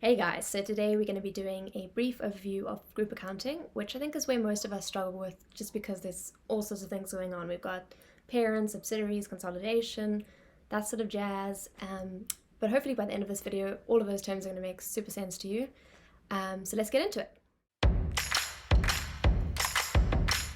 Hey guys, so today we're going to be doing a brief overview of group accounting, which I think is where most of us struggle with just because there's all sorts of things going on. We've got parents, subsidiaries, consolidation, that sort of jazz. But hopefully by the end of this video, all of those terms are going to make super sense to you. So let's get into it.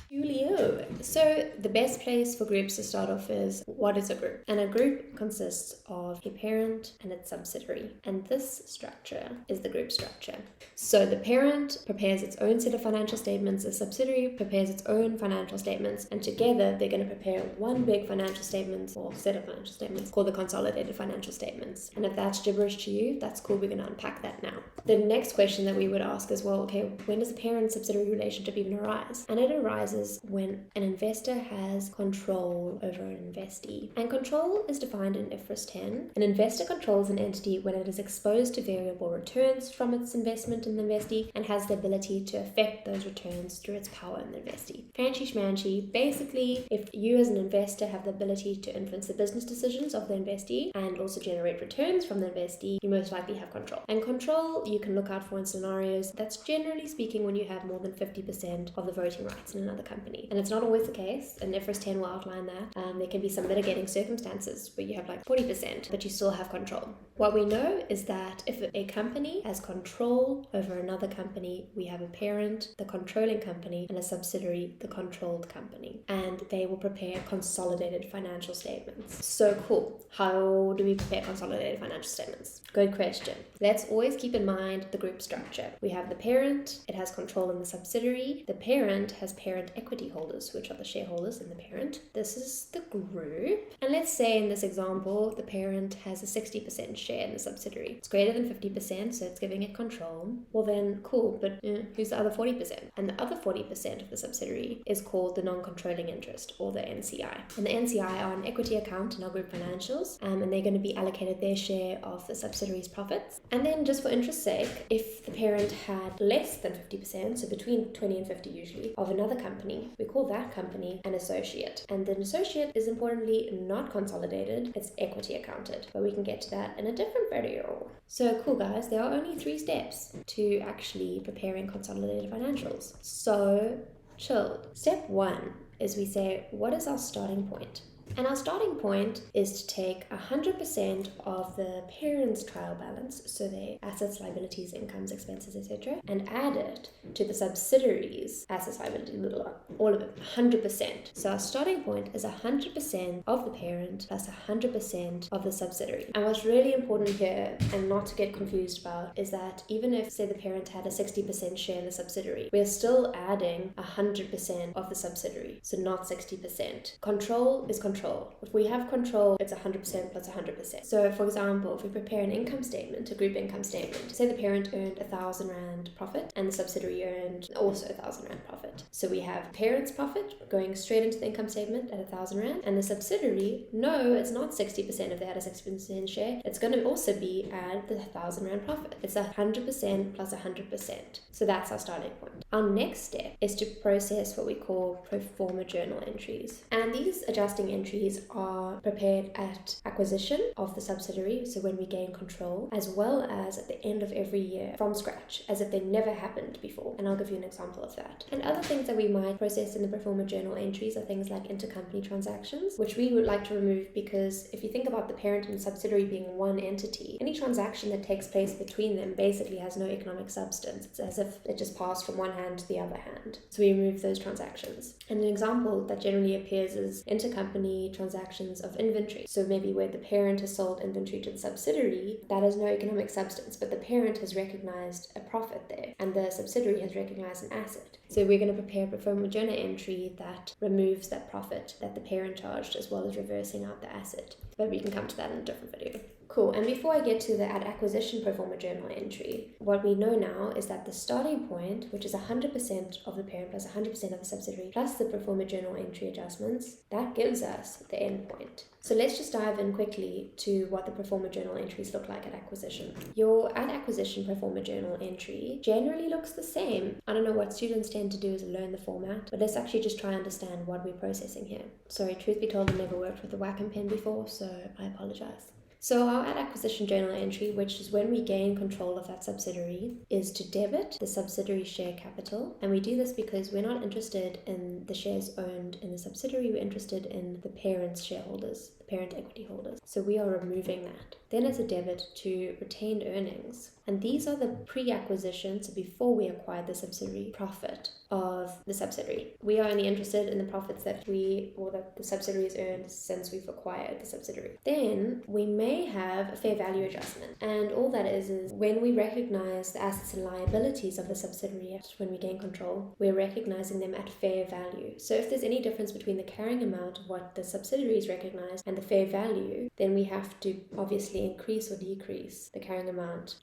Julio. So the best place for groups to start off is, what is a group? And a group consists of a parent and its subsidiary. And this structure is the group structure. So the parent prepares its own set of financial statements, the subsidiary prepares its own financial statements, and together they're going to prepare one big financial statement or set of financial statements called the consolidated financial statements. And if that's gibberish to you, that's cool. We're going to unpack that now. The next question that we would ask is, well, okay, when does the parent-subsidiary relationship even arise? And it arises when an investor has control over an investee. And control is defined in IFRS 10. An investor controls an entity when it is exposed to variable returns from its investment in the investee and has the ability to affect those returns through its power in the investee. Fancy schmancy. Basically, if you as an investor have the ability to influence the business decisions of the investee and also generate returns from the investee, you most likely have control. And control you can look out for in scenarios that's generally speaking when you have more than 50% of the voting rights in another company. And it's not always the case, and IFRS 10 will outline that. There can be some mitigating circumstances where you have like 40%, but you still have control. What we know is that if a company has control over another company, we have a parent, the controlling company, and a subsidiary, the controlled company. And they will prepare consolidated financial statements. So cool. How do we prepare consolidated financial statements? Good question. Let's always keep in mind the group structure. We have the parent, it has control in the subsidiary. The parent has parent equity holders, which are the shareholders in the parent. This is the group. And let's say in this example, the parent has a 60% share in the subsidiary. It's greater than 50%, so it's giving it control. Well then, cool, but who's the other 40%? And the other 40% of the subsidiary is called the non-controlling interest, or the NCI. And the NCI are an equity account in our group financials, and they're going to be allocated their share of the subsidiary's profits. And then just for interest's sake, if the parent had less than 50%, so between 20 and 50 usually, of another company, we call that company an associate. And an associate is importantly not consolidated, it's equity accounted. But we can get to that in a different video. So cool guys, there are only 3 steps to actually preparing consolidated financials. So chilled. Step 1 is we say, what is our starting point? And our starting point is to take 100% of the parent's trial balance, so their assets, liabilities, incomes, expenses, etc., and add it to the subsidiaries' assets, liabilities, all of it, 100%. So our starting point is 100% of the parent plus 100% of the subsidiary. And what's really important here, and not to get confused about, is that even if, say, the parent had a 60% share in the subsidiary, we're still adding 100% of the subsidiary, so not 60%. Control is control. If we have control, it's 100% plus 100%. So for example, if we prepare an income statement, a group income statement, say the parent earned 1,000 Rand profit and the subsidiary earned also 1,000 Rand profit. So we have parent's profit going straight into the income statement at 1,000 Rand, and the subsidiary, no, it's not 60% if they had a 60% share. It's going to also be at the 1,000 Rand profit. It's 100% plus 100%. So that's our starting point. Our next step is to process what we call pro forma journal entries. And these adjusting entries are prepared at acquisition of the subsidiary, so when we gain control, as well as at the end of every year from scratch, as if they never happened before. And I'll give you an example of that. And other things that we might process in the pro forma journal entries are things like intercompany transactions, which we would like to remove because if you think about the parent and subsidiary being one entity, any transaction that takes place between them basically has no economic substance. It's as if it just passed from one hand to the other hand. So we remove those transactions. And an example that generally appears is intercompany transactions of inventory. So maybe where the parent has sold inventory to the subsidiary, that has no economic substance, but the parent has recognized a profit there and the subsidiary has recognized an asset. So we're going to prepare a pro forma journal entry that removes that profit that the parent charged, as well as reversing out the asset. But we can come to that in a different video. Cool. And before I get to the at acquisition pro forma journal entry, what we know now is that the starting point, which is 100% of the parent plus 100% of the subsidiary plus the pro forma journal entry adjustments, that gives us the end point. So let's just dive in quickly to what the pro forma journal entries look like at acquisition. Your at acquisition pro forma journal entry generally looks the same. I don't know what students tend to do is learn the format, but let's actually just try and understand what we're processing here. Sorry, truth be told, I've never worked with a Wacom pen before, so I apologize. So our at acquisition journal entry, which is when we gain control of that subsidiary, is to debit the subsidiary share capital. And we do this because we're not interested in the shares owned in the subsidiary, we're interested in the parent's shareholders, the parent equity holders. So we are removing that. Then it's a debit to retained earnings. And these are the pre-acquisition, so before we acquired the subsidiary, profit of the subsidiary. We are only interested in the profits that the subsidiary has earned since we've acquired the subsidiary. Then we may have a fair value adjustment. And all that is when we recognize the assets and liabilities of the subsidiary when we gain control, we're recognizing them at fair value. So if there's any difference between the carrying amount of what the subsidiary is recognized and the fair value, then we have to obviously increase or decrease the carrying amount,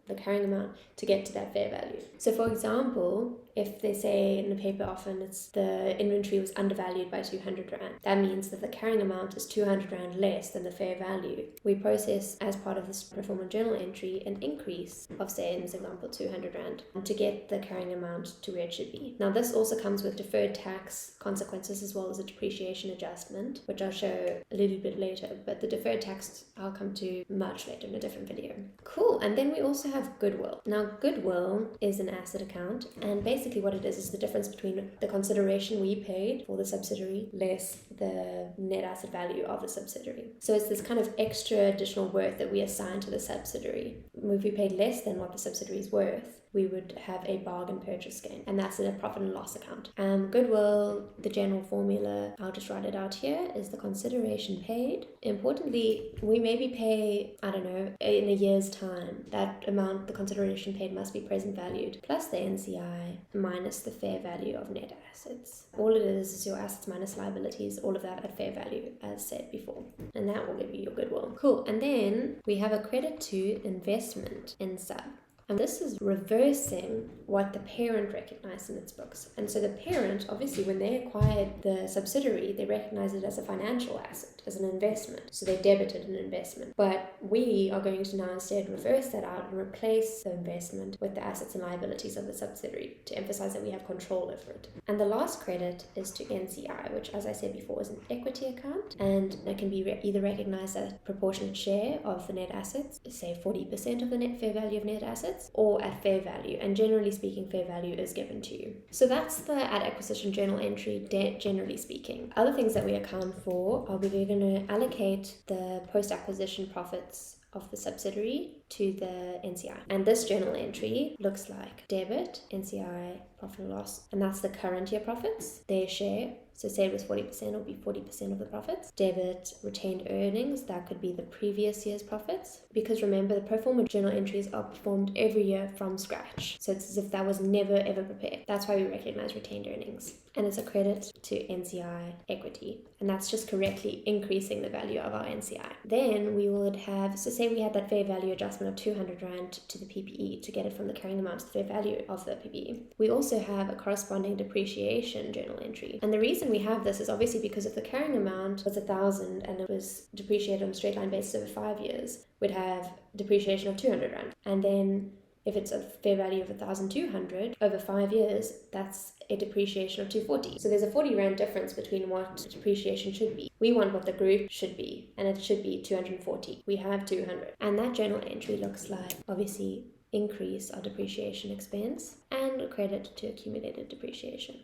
the carrying amount, to get to that fair value. So for example, if they say in the paper often it's the inventory was undervalued by 200 Rand, that means that the carrying amount is 200 Rand less than the fair value. We process as part of this pro forma journal entry an increase of, say in this example, 200 Rand to get the carrying amount to where it should be. Now this also comes with deferred tax consequences as well as a depreciation adjustment, which I'll show a little bit later, but the deferred tax I'll come to much later in a different video. Cool. And then we also have goodwill. Now goodwill is an asset account, and basically what it is the difference between the consideration we paid for the subsidiary less the net asset value of the subsidiary. So it's this kind of extra additional worth that we assign to the subsidiary. If we paid less than what the subsidiary is worth, we would have a bargain purchase gain, and that's in a profit and loss account. Goodwill, the general formula, I'll just write it out here, is the consideration paid. Importantly, we maybe pay, I don't know, in a year's time. That amount, the consideration paid, must be present valued plus the NCI minus the fair value of net assets. All it is your assets minus liabilities, all of that at fair value, as said before. And that will give you your goodwill. Cool. And then we have a credit to investment in sub. And this is reversing what the parent recognized in its books. And so the parent, obviously, when they acquired the subsidiary, they recognized it as a financial asset, as an investment. So they debited an investment. But we are going to now instead reverse that out and replace the investment with the assets and liabilities of the subsidiary to emphasize that we have control over it. And the last credit is to NCI, which, as I said before, is an equity account. And it can be either recognized as a proportionate share of the net assets, say 40% of the net fair value of net assets, or at fair value, and generally speaking fair value is given to you. So that's the at acquisition journal entry, generally speaking. Other things that we account for are we're going to allocate the post acquisition profits of the subsidiary to the NCI, and this journal entry looks like debit NCI profit and loss, and that's the current year profits, their share. So say it was 40%, it'll be 40% of the profits. Debit retained earnings, that could be the previous year's profits. Because remember, the pro forma journal entries are performed every year from scratch. So it's as if that was never ever prepared. That's why we recognize retained earnings. And it's a credit to NCI equity. And that's just correctly increasing the value of our NCI. Then we would have, so say we had that fair value adjustment of 200 Rand to the PPE to get it from the carrying amount to the fair value of the PPE. We also have a corresponding depreciation journal entry. And the reason we have this is obviously because if the carrying amount was 1,000 and it was depreciated on a straight line basis over 5 years, we'd have depreciation of 200 Rand. And then if it's a fair value of 1,200 over 5 years, that's a depreciation of 240. So there's a 40 Rand difference between what depreciation should be. We want what the group should be, and it should be 240. We have 200. And that journal entry looks like, obviously, increase our depreciation expense and a credit to accumulated depreciation.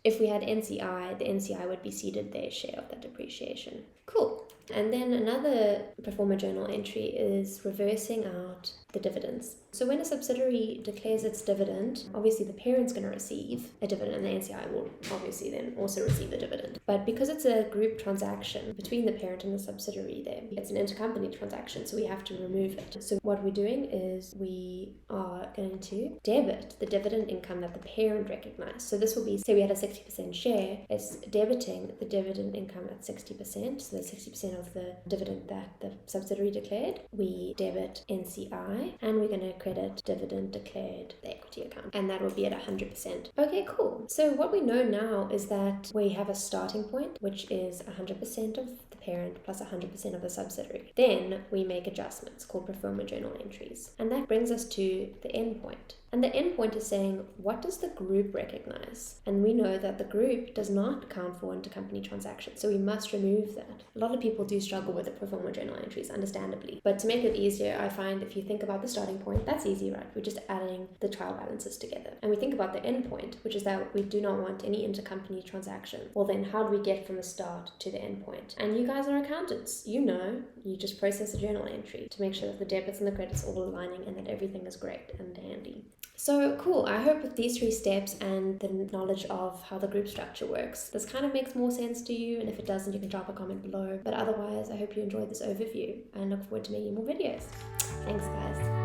If we had NCI, the NCI would be ceded their share of that depreciation. Cool. And then another pro forma journal entry is reversing out the dividends. So when a subsidiary declares its dividend, obviously the parent's going to receive a dividend and the NCI will obviously then also receive the dividend. But because it's a group transaction between the parent and the subsidiary there, it's an intercompany transaction, so we have to remove it. So what we're doing is we are going to debit the dividend income that the parent recognized. So this will be, say we had a 60% share, it's debiting the dividend income at 60%, so that's 60% of the dividend that the subsidiary declared. We debit NCI, and we're going to credit dividend declared the equity account, and that will be at 100%. Okay, cool. So what we know now is that we have a starting point, which is 100% of the parent plus 100% of the subsidiary. Then we make adjustments called pro forma journal entries, and that brings us to the end point. And the endpoint is saying, what does the group recognize? And we know that the group does not account for intercompany transactions, so we must remove that. A lot of people do struggle with the pro forma journal entries, understandably. But to make it easier, I find if you think about the starting point, that's easy, right? We're just adding the trial balances together. And we think about the endpoint, which is that we do not want any intercompany transaction. Well then, how do we get from the start to the endpoint? And you guys are accountants. You know, you just process a journal entry to make sure that the debits and the credits all aligning and that everything is great and dandy. So cool, I hope with these 3 steps and the knowledge of how the group structure works, this kind of makes more sense to you, and if it doesn't, you can drop a comment below. But otherwise, I hope you enjoyed this overview and look forward to making more videos. Thanks guys.